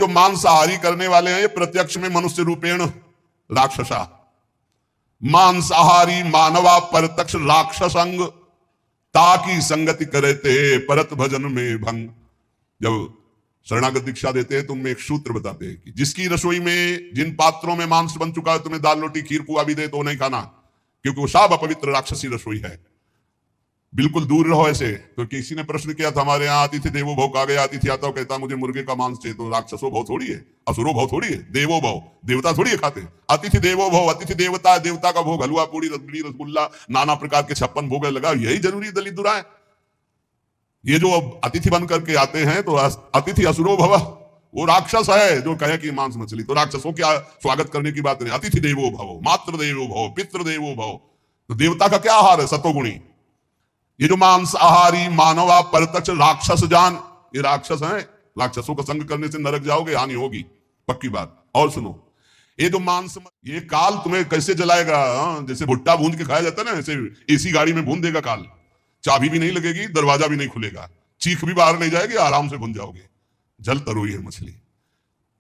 जो मांसाहारी करने वाले हैं ये प्रत्यक्ष में मनुष्य रूपेण राक्षसा, मांसाहारी मानवा परतक्ष राक्षसंग, ताकि संगति करे ते परत भजन में भंग। जब शरणागत दीक्षा देते हैं तो उनमें एक सूत्र बताते हैं कि जिसकी रसोई में जिन पात्रों में मांस बन चुका है, तुम्हें दाल रोटी खीर पुआ भी दे तो नहीं खाना, क्योंकि वो सब अपवित्र राक्षसी रसोई है, बिल्कुल दूर रहो ऐसे। तो किसी ने प्रश्न किया था हमारे यहाँ, अतिथि देवो भव कहा गया, अतिथि आता कहता मुझे मुर्गे का मांस चाहिए, तो राक्षसो भव थोड़ी है, असुरो भव थोड़ी है, देवो भव, देवता थोड़ी है खाते। अतिथि देवो भव, अतिथि देवता, देवता का भोग हलवा पूरी रसगुल्ली रसगुल्ला नाना प्रकार के 56 भोग लगा, यही जरूरी दलित दुराए। ये जो अतिथि बन करके आते हैं तो अतिथि असुरो भव, वो राक्षस है जो कहे कि मांस मछली, तो राक्षसों क्या स्वागत करने की बात नहीं। अतिथि देवो भव, मातृ देवो भव, पितृ देवो भव, तो देवता का क्या आहार है? सतोगुणी। ये जो मांसाहारी मानवा परतक्ष राक्षस जान, ये राक्षस हैं, राक्षसों का संग करने से नरक जाओगे, हानि होगी, पक्की बात। और सुनो, ये जो मांस, ये काल तुम्हें कैसे जलाएगा? जैसे भुट्टा भून के खाया जाता है ना, ऐसे एसी गाड़ी में भून देगा काल, चाबी भी नहीं लगेगी, दरवाजा भी नहीं खुलेगा, चीख भी बाहर नहीं जाएगी, आराम से भून जाओगे। जल तरोई है मछली,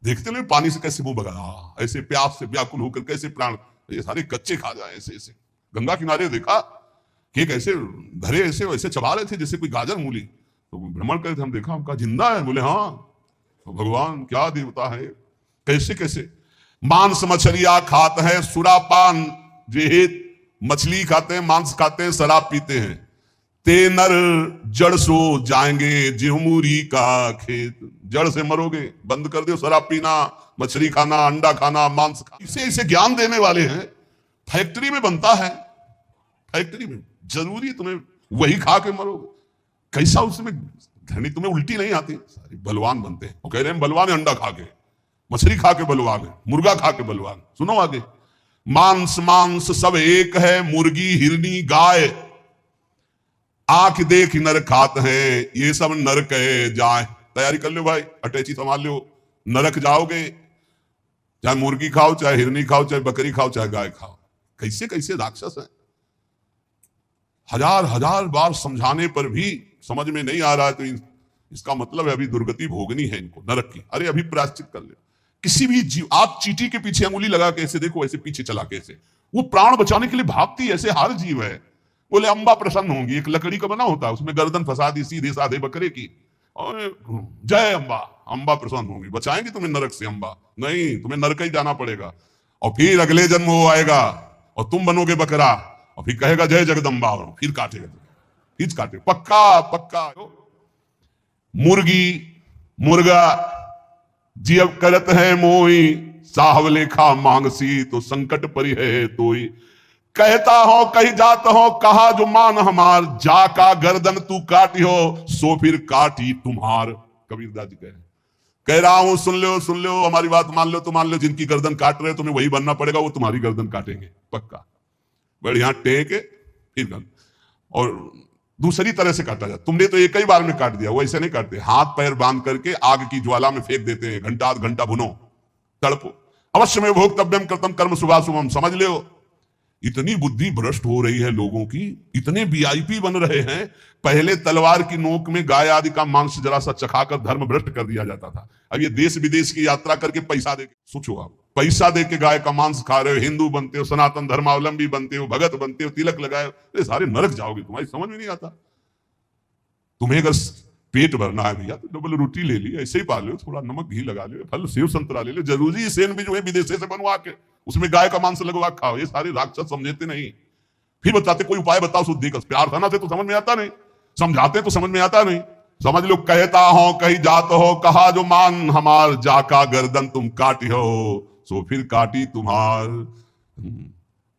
देखते नहीं पानी से कैसे मुंह बगा, ऐसे प्यास से व्याकुल होकर कैसे प्राण, ये सारे कच्चे खा जाए ऐसे ऐसे। गंगा किनारे देखा कि कैसे धरे ऐसे वैसे चबा रहे थे जैसे कोई गाजर मूली, तो भ्रमण करे थे, हम देखा, हमका जिंदा है, बोले हाँ, तो भगवान क्या देवता है, कैसे कैसे। मांस मछलियां खाते हैं, सुरापान जेहित, मछली खाते हैं, मांस खाते हैं, शराब पीते हैं, ते नर जड़ सो जाएंगे जिहमूरी का खेत, जड़ से मरोगे, बंद कर दो शराब पीना, मछली खाना, अंडा खाना, मांस खाना। इसे इसे ज्ञान देने वाले हैं, फैक्ट्री में बनता है, फैक्ट्री में जरूरी तुम्हें वही खा के मरोगे, कैसा उसमें धनी, तुम्हें उल्टी नहीं आती, सारे बलवान बनते हैं। वो कह रहे हैं बलवान है अंडा खा के, मछली खा के बलवान है, मुर्गा खा के बलवान। सुनो आगे, मांस मांस सब एक है, मुर्गी हिरनी गाय, आंख देख नर खात है, ये सब नरक है जाए। तैयारी कर लो भाई, अटैची संभाल लो, नरक जाओगे, चाहे मुर्गी खाओ, चाहे हिरनी खाओ, चाहे बकरी खाओ, चाहे गाय खाओ। कैसे कैसे राक्षस है, हजार हजार बार समझाने पर भी समझ में नहीं आ रहा है, तो इसका मतलब है अभी दुर्गति भोगनी है इनको नरक की। अरे अभी प्रायश्चित कर ले। किसी भी जीव, आप चींटी के पीछे अंगुली लगा के ऐसे देखो, ऐसे पीछे चला के ऐसे, वो प्राण बचाने के लिए भागती है, ऐसे हर जीव है। बोले अंबा प्रसन्न होंगी, एक लकड़ी का बना होता है, उसमें गर्दन फंसा दी सीधे साधे बकरे की, और जय अंबा, अंबा प्रसन्न होंगी, बचाएंगे तुम्हें नरक से अंबा? नहीं, तुम्हें नरक ही जाना पड़ेगा, और फिर अगले जन्म वो आएगा और तुम बनोगे बकरा, और फिर कहेगा जय जगदम्बा, और फिर काटेगा, खींच काटे, पक्का पक्का। मुर्गी मुर्गा जिय करत है मोई, साहब लेखा मांगसी तो संकट परि है तोई। कहता हो कही जात हो, कहा जो मान हमार, जाका गर्दन तू काटी हो, सो फिर काटी तुम्हार। कबीरदास जी कह रहा हूं, सुन लो, हमारी बात मान लो तो मान लो, जिनकी गर्दन काट रहे हो तुम्हें वही बनना पड़ेगा, वो तुम्हारी गर्दन काटेंगे पक्का। बढ़िया टेके फिर, और दूसरी तरह से काटा जाता। तुमने तो एक ही बार में काट दिया, वो ऐसे नहीं काटते, हाथ पैर बांध करके आग की ज्वाला में फेंक देते हैं, घंटा आध घंटा भुनो, तड़पो। अवश्य में भोक्तव्यम कृतम कर्म शुभाशुभम, समझ लो। इतनी बुद्धि भ्रष्ट हो रही है लोगों की, इतने वीआईपी बन रहे हैं। पहले तलवार की नोक में गाय आदि का मांस जरा सा चखाकर धर्म भ्रष्ट कर दिया जाता था। अब ये देश विदेश की यात्रा करके पैसा दे, सोचो आप, पैसा दे के गाय का मांस खा रहे हो, हिंदू बनते हो, सनातन धर्मावलंबी बनते हो, भगत बनते हो, तिलक लगाए, ये सारे नरक जाओगे, तुम्हारी समझ में नहीं आता। तुम्हें अगर पेट भरना है भैया तो डबल रोटी ले ली, ऐसे ही पा लो, थोड़ा नमक घी लगा लो, फल सेव संतरा ले लो, जरूरी सेन भी जो है विदेश से बनवा के उसमें गाय का मांस लगवा खाओ। ये सारे राक्षस समझते नहीं, फिर बताते कोई उपाय बताओ शुद्धि का। प्यार था ना से तो समझ में आता नहीं, समझाते तो समझ में आता नहीं। समझ लो, कहता हो कही जात हो, कहा जो मान हमार, जाका गर्दन तुम काटी हो, सो फिर काटी तुम्हार।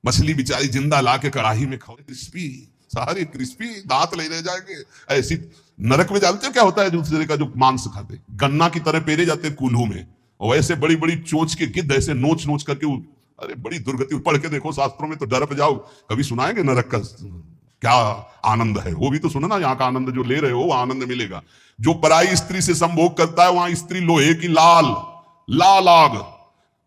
मछली बेचारी जिंदा ला के कड़ाही में खाओ, क्रिस्पी, सारे क्रिस्पी, दांत ले जाएंगे ऐसी। नरक में जानते हो क्या होता है दूसरे का जो मांस खाते, गन्ना की तरह पेरे जाते कूल्हू में, और ऐसे बड़ी बड़ी चोंच के गिद्ध ऐसे नोच नोच करके, अरे बड़ी दुर्गति। पढ़ के देखो शास्त्रों में तो डर पे जाओ, कभी सुनाएंगे नरक का क्या आनंद है, वो भी तो सुनो ना। यहाँ का आनंद जो ले रहे हो वो आनंद मिलेगा। जो पराई स्त्री से संभोग करता है, वहां स्त्री लोहे की लाल आग,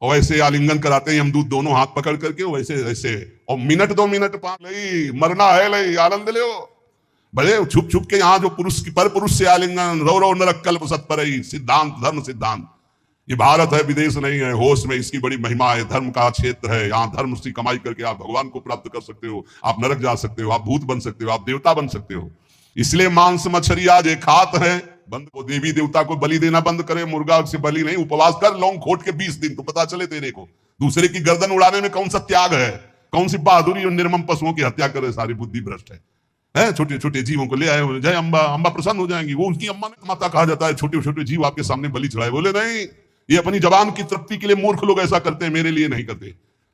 और ऐसे आलिंगन कराते हैं यमदूत दोनों हाथ पकड़ करके, वैसे ऐसे, और मिनट 2 मिनट 5 लई मरना है, लई आनंद ले। बड़े छुप छुप के यहाँ जो पुरुष की पर पुरुष से आलिंगन, रौ रौ नरक कल्प सत्परई, सिद्धांत धर्म सिद्धांत। ये भारत है, विदेश नहीं है। होश में इसकी बड़ी महिमा है। धर्म का क्षेत्र है। यहाँ धर्म से कमाई करके आप भगवान को प्राप्त कर सकते हो, आप नरक जा सकते हो, आप भूत बन सकते हो, आप देवता बन सकते हो। इसलिए मांस मछली आज एक खात है, बंद को देवी देवता को बलि देना बंद करे। मुर्गा से बलि नहीं, उपवास कर लौंग खोट के 20 दिन, तो पता चले तेरे को दूसरे की गर्दन उड़ाने में कौन सा त्याग है, कौन सी बहादुरी। और निर्मम पशुओं की हत्या करे, सारी बुद्धि भ्रष्ट है। छोटे छोटे जीवों को ले आए, जय अम्बा, अम्बा प्रसन्न हो जाएंगी। वो उनकी अम्मा ने माता कहा जाता है। छोटे छोटे जीव आपके सामने बलि चढ़ाए, बोले नहीं, ये अपनी जबान की तृप्ति के लिए मूर्ख लोग ऐसा करते हैं, मेरे लिए नहीं करते।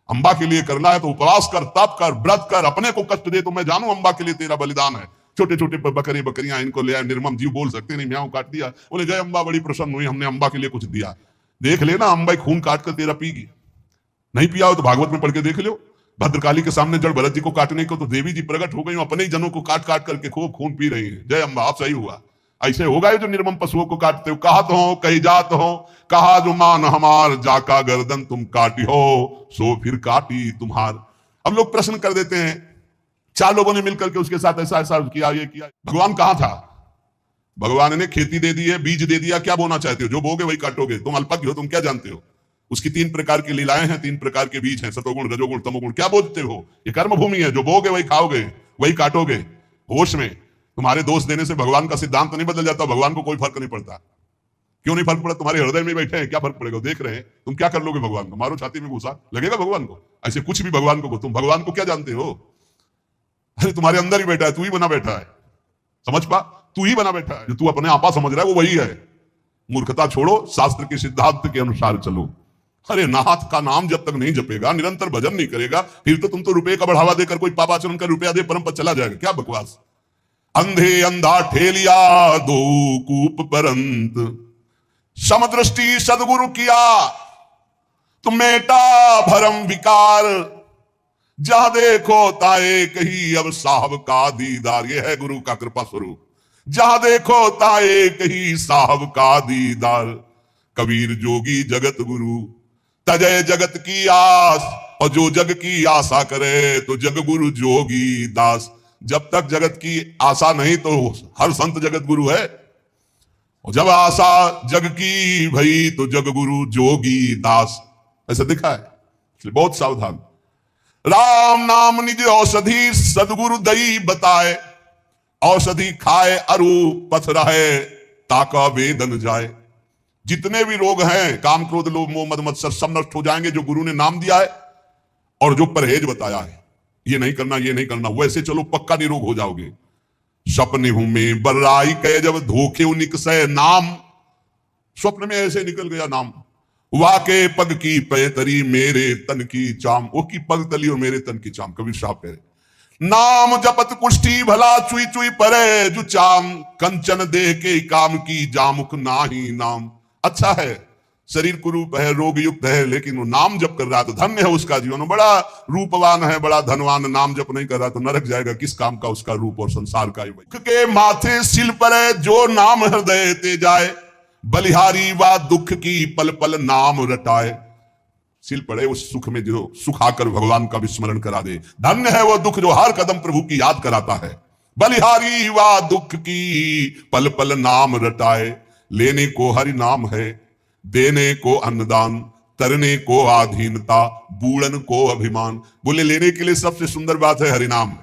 अम्बा के लिए करना है तो उपवास कर, तप कर, व्रत कर, अपने को कष्ट दे तो मैं जानू अम्बा के लिए तेरा बलिदान है। छोटे छोटे बकरे बकरियां इनको ले आए, निर्मम जीव बोल सकते नहीं, म्याऊं काट दिया, बोले जय अम्बा बड़ी प्रसन्न हुई, हमने अम्बा के लिए कुछ दिया। देख लेना अम्बा खून काट कर तेरा पीगी। नहीं पिया हो तो भागवत में पढ़ के देख लो। भद्रकाली के सामने जड़ भरत जी को काटने को तो देवी जी प्रकट हो गई, अपने ही जनों को काट काट करके खूब खून पी रही है। जय अम्बा, आप सही हुआ। ऐसे होगा ये जो निर्मम पशुओं को काटते हो। कहा तो हो कही जात हो, कहा जो मान हमार, जाका गर्दन तुम काटी हो, सो फिर काटी तुम्हार। अब लोग प्रश्न कर देते हैं, 4 लोगों ने मिलकर के उसके साथ ऐसा ऐसा किया, ये किया। भगवान कहां था? भगवान ने खेती दे दी है, बीज दे दिया, क्या बोना चाहते हो? जो बोगे वही काटोगे। तुम अल्पज्ञ हो, तुम क्या जानते हो? उसकी 3 प्रकार की लीलाएं हैं, 3 प्रकार के बीज हैं, सतोगुण रजोगुण तमोगुण। क्या बोलते हो? ये कर्म भूमि है, जो बोगे वही खाओगे, वही काटोगे। होश में तुम्हारे दोष देने से भगवान का सिद्धांत नहीं बदल जाता, भगवान को कोई फर्क नहीं पड़ता। क्यों नहीं फर्क पड़ा? तुम्हारे हृदय में बैठे हैं, क्या फर्क पड़ेगा? देख रहे हैं, तुम क्या कर लोगे भगवान को? मारो छाती में घुसा, लगेगा भगवान को? ऐसे कुछ भी भगवान को, तुम भगवान को क्या जानते हो? अरे तुम्हारे अंदर ही बैठा है, तू ही बना बैठा है। समझ पा, तू ही बना बैठा है। जो तू अपने आपा समझ रहा है वो वही है। मूर्खता छोड़ो, शास्त्र के सिद्धांत के अनुसार चलो। अरे नाथ का नाम जब तक नहीं जपेगा, निरंतर भजन नहीं करेगा, फिर तो तुम तो रुपए का बढ़ावा देकर कोई पापाचरण का रुपया दे परम पर चला जाएगा। क्या बकवास। अंधे अंधा ठेलिया दो कूप परंत, समदृष्टि सदगुरु किया तो मेटा भरम विकार। जहां देखो ताए कही अब साहब का दीदार। ये है गुरु का कृपा स्वरूप। जहां देखो ताए कही साहब का दीदार। कबीर जोगी जगत गुरु तजय जगत की आस। और जो जग की आशा करे तो जग गुरु जोगी दास। जब तक जगत की आशा नहीं तो हर संत जगत गुरु है, और जब आशा जग की भई तो जग गुरु जोगी दास। ऐसा दिखा है, इसलिए बहुत सावधान। राम नाम निज औषधि सदगुरु दई बताए। औषधि खाए अरु पथ रहे ताका वेदन जाए। जितने भी रोग हैं, काम क्रोध लोभ मोह मद मत्सर, सब नष्ट हो जाएंगे जो गुरु ने नाम दिया है और जो परहेज बताया है। ये नहीं करना, ये नहीं करना, वैसे चलो पक्का निरोग हो जाओगे। सपने हूं में बर्राई कहे जब धोखे निकसे नाम। स्वप्न में ऐसे निकल गया नाम। वाके पग की पैतरी मेरे तन की चाम। वो की पग तली और मेरे तन की चाम, कबीर साहब कह रहे। नाम जपत कुष्ठी भला चुई चुई परे जो चाम। कंचन देह के काम की जामुख नाही नाम। अच्छा है, शरीर कुरूप है, रोग युक्त है, लेकिन वो नाम जप कर रहा है तो धन्य है उसका जीवन। वो बड़ा रूपवान है, बड़ा धनवान, नाम जप नहीं कर रहा तो नरक जाएगा। किस काम का उसका रूप और संसार का ही। के माथे सिल पर जो नाम हृदय ते जाए। बलिहारी व दुख की पल पल नाम रटाए। सिल पड़े उस सुख में जो सुख आकर भगवान का विस्मरण करा दे। धन्य है वो दुख जो हर कदम प्रभु की याद कराता है। बलिहारी व दुख की पल पल नाम रटाए। लेने को हरि नाम है, देने को अन्नदान, तरने को आधीनता, बूढ़न को अभिमान। बोले लेने के लिए सबसे सुंदर बात है हरिनाम।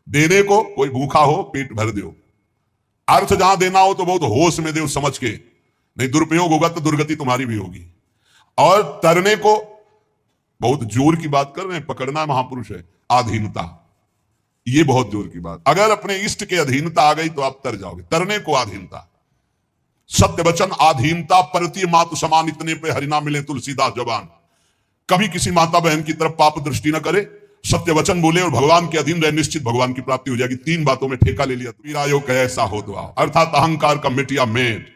देने को कोई भूखा हो पेट भर दो। अर्थ जहां देना हो तो बहुत होश में दो, समझ के, नहीं दुरुपयोग होगा तो दुर्गति तुम्हारी भी होगी। और तरने को बहुत जोर की बात कर रहे हैं, पकड़ना महापुरुष है। आधीनता, ये बहुत जोर की बात। अगर अपने इष्ट के अधीनता आ गई तो आप तर जाओगे। तरने को आधीनता, सत्य वचन आधीनता, परती मातु समान, इतने पे हरिनाम मिले तुलसीदास जवान। कभी किसी माता बहन की तरफ पाप दृष्टि न करे, सत्य वचन बोले और भगवान के अधीन रहे, निश्चित भगवान की प्राप्ति हो जाएगी। 3 बातों में ठेका ले लिया। वीरायो कहे ऐसा हो तो आओ, अर्थात अहंकार का मिटिया मेट।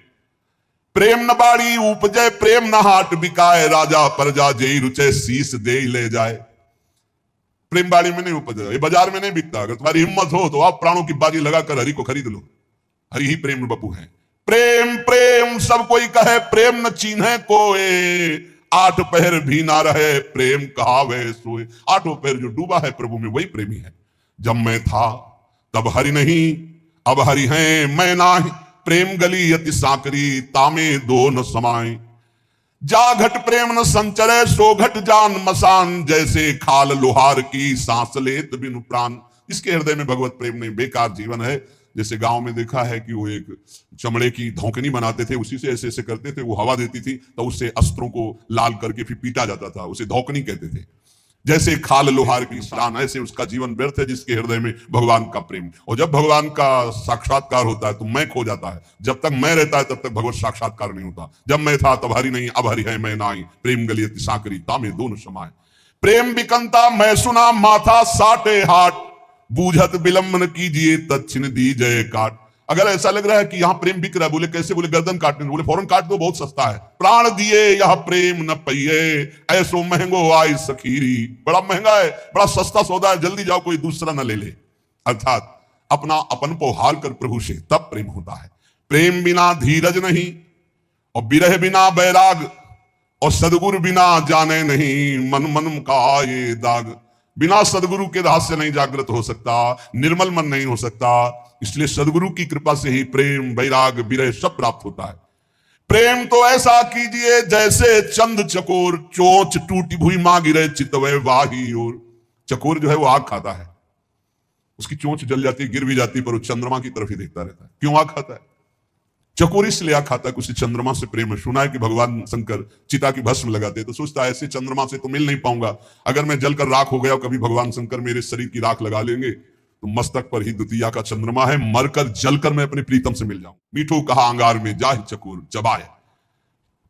प्रेम न बाड़ी उपजय प्रेम न हाट बिकाए। राजा प्रजा जय रुचे शीस दे ले जाए। प्रेम बाड़ी में नहीं उपज, ये बाजार में नहीं बिकता। अगर तुम्हारी हिम्मत हो तो आप प्राणों की बाजी लगाकर हरि को खरीद लो। हरि ही प्रेम बपू है। प्रेम प्रेम सब कोई कहे, प्रेम न चीन्हे कोई। 8 पहर भी ना रहे प्रेम कहावे सोए। 8 पहर जो डूबा है प्रभु में वही प्रेमी है। जब मैं था तब हरि नहीं, अब हरि हैं मैं नाही। प्रेम गली अति साकरी, तामे दो न समाए। जा घट प्रेम न संचरे सो घट जान मसान, जैसे खाल लोहार की सांस लेत बिनु प्राण। इसके हृदय में भगवत प्रेम नहीं, बेकार जीवन है। जैसे गांव में देखा है कि वो एक चमड़े की धौकनी बनाते थे, उसी से ऐसे ऐसे करते थे, वो हवा देती थी तो उससे अस्त्रों को लाल करके फिर पीटा जाता था, उसे धौकनी कहते थे। जैसे खाल लोहार की प्राण, ऐसे उसका जीवन व्यर्थ है जिसके हृदय में भगवान का प्रेम। और जब भगवान का साक्षात्कार होता है तो मैं खो जाता है। जब तक मैं रहता है तब तक भगवत साक्षात्कार नहीं होता। जब मैं था तब हरि नहीं, अब हरि है मैं नाई, प्रेम गलियत साकरी तामे दोनों समाए। प्रेम बिकंता मैं सुना माथा साटे हाट, बूझत विलंबन कीजिए तत्क्षण दीजिए काट। अगर ऐसा लग रहा है कि यहां प्रेम बिक रहा है, बोले कैसे, बोले गर्दन काटने, बोले फौरन काट दो, बहुत सस्ता है। प्राण दिए यह प्रेम न पहिए, ऐसो महंगो आई सखीरी। बड़ा महंगा है, बड़ा सस्ता सौदा है, जल्दी जाओ कोई दूसरा न ले ले। अर्थात अपना अपन को हार कर प्रभु से तब प्रेम होता है। प्रेम बिना धीरज नहीं, और विरह बिना बैराग, और सदगुरु बिना जाने नहीं मन मन का ये दाग। बिना सदगुरु के रहस्य नहीं जागृत हो सकता, निर्मल मन नहीं हो सकता। इसलिए सदगुरु की कृपा से ही प्रेम, वैराग, विरह सब प्राप्त होता है। प्रेम तो ऐसा कीजिए जैसे चंद चकोर, चोंच टूटी भुई मां गिरे चितवे वाही और। चकोर जो है वो आग खाता है, उसकी चोंच जल जाती है, गिर भी जाती है, पर वो चंद्रमा की तरफ ही देखता रहता है। क्यों आग खाता है? चकोर इसलिए आग खाता है कि उसे चंद्रमा से प्रेम है। सुना है कि भगवान शंकर चिता की भस्म लगाते हैं तो सोचता है ऐसे चंद्रमा से तो मिल नहीं पाऊंगा, अगर मैं जलकर राख हो गया, कभी भगवान शंकर मेरे शरीर की राख लगा लेंगे तो मस्तक पर ही द्वितीया का चंद्रमा है, मरकर जलकर मैं अपने प्रीतम से मिल जाऊं। मीठू कहा अंगार में जाहि चकोर चबाए।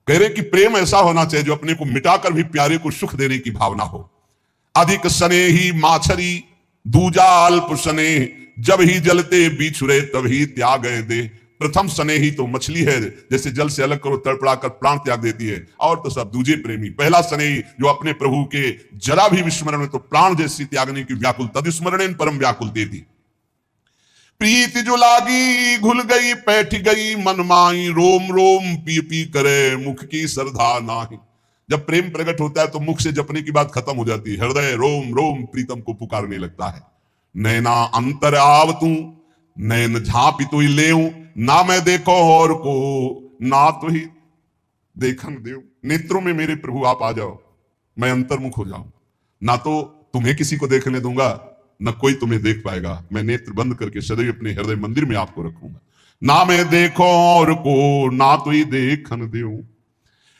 कह रहे कि प्रेम ऐसा होना चाहिए जो अपने को मिटाकर भी प्यारे को सुख देने की भावना हो। अधिक स्नेही माछरी दूजा अल्प स्नेह, जब ही जलते बिछुरे तभी त्याग दे। प्रथम स्नेही तो मछली है, जैसे जल से अलग करो तड़पड़ाकर प्राण त्याग देती है, और तो सब दूजे प्रेमी। पहला स्नेही जो अपने प्रभु के जरा भी विस्मरण में तो प्राण जैसी त्यागने की व्याकुल, तदिस्मरण परम व्याकुल देती। प्रीति जो लागी घुल गई पैठ गई मन माई, रोम रोम पी पी करे मुख की श्रद्धा नाही। जब प्रेम प्रकट होता है तो मुख से जपने की बात खत्म हो जाती है, हृदय रोम रोम प्रीतम को पुकारने लगता है। नैना अंतर आव तू नैन झांपी तो ले, ना मैं देखो और को ना तो ही देखन देव। नेत्रों में मेरे प्रभु आप आ जाओ, मैं अंतर्मुख हो जाऊं, ना तो तुम्हें किसी को देखने दूंगा, न कोई तुम्हें देख पाएगा। मैं नेत्र बंद करके सदैव अपने हृदय मंदिर में आपको रखूंगा। ना मैं देखो और को ना तो ही देखन देव।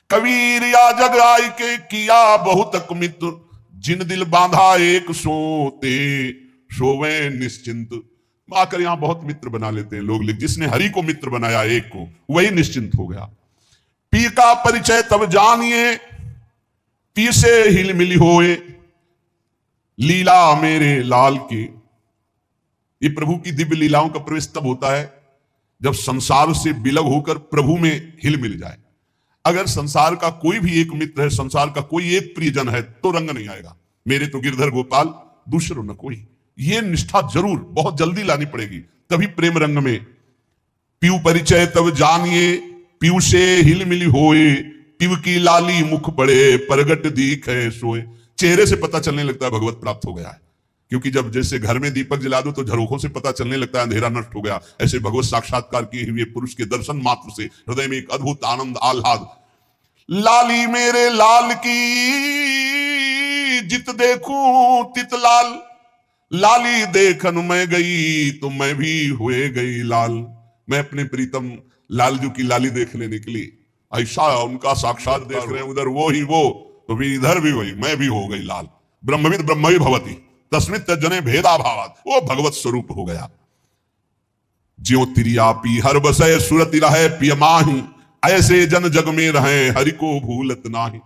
कबीर या जग आई के किया बहुत मित्र, जिन दिल बांधा एक सोते सोवे निश्चिंत। आकर यहां बहुत मित्र बना लेते हैं लोग, जिसने हरि को मित्र बनाया एक को, वही निश्चिंत हो गया। पी का परिचय तब जानिए, पी से हिल मिली होए, लीला मेरे लाल की। ये प्रभु की दिव्य लीलाओं का प्रवेश तब होता है जब संसार से विलग होकर प्रभु में हिल मिल जाए। अगर संसार का कोई भी एक मित्र है, संसार का कोई एक प्रियजन है, तो रंग नहीं आएगा। मेरे तो गिरधर गोपाल दूसरों न कोई। ये निष्ठा जरूर बहुत जल्दी लानी पड़ेगी, तभी प्रेम रंग में। पीऊ परिचय तब जानिए, पीऊ से हिल मिली होए, पीऊ की लाली मुख बड़े परगट दिखे सोए। चेहरे से पता चलने लगता है भगवत प्राप्त हो गया है, क्योंकि जब जैसे घर में दीपक जला दो तो झरोखों से पता चलने लगता है अंधेरा नष्ट हो गया, ऐसे भगवत साक्षात्कार किए हुए पुरुष के दर्शन मात्र से हृदय में एक अद्भुत आनंद आह्लाद। लाली मेरे लाल की जित देखूं तित लाल, लाली देखन मैं गई तो मैं भी हुए गई लाल। मैं अपने प्रीतम लालजू की लाली देखने निकली, ऐसा उनका साक्षात देख रहे हैं उधर वो ही वो, तो भी इधर भी वही, मैं भी हो गई लाल। ब्रह्मविद ब्रह्मवि भवति तस्मित् जने भेदा भावात, वो भगवत स्वरूप हो गया। ज्यो तिरिया पी हर बसय सुरति रहे पिय माही, ऐसे जन जग में रहे हरि को भूलत नाही।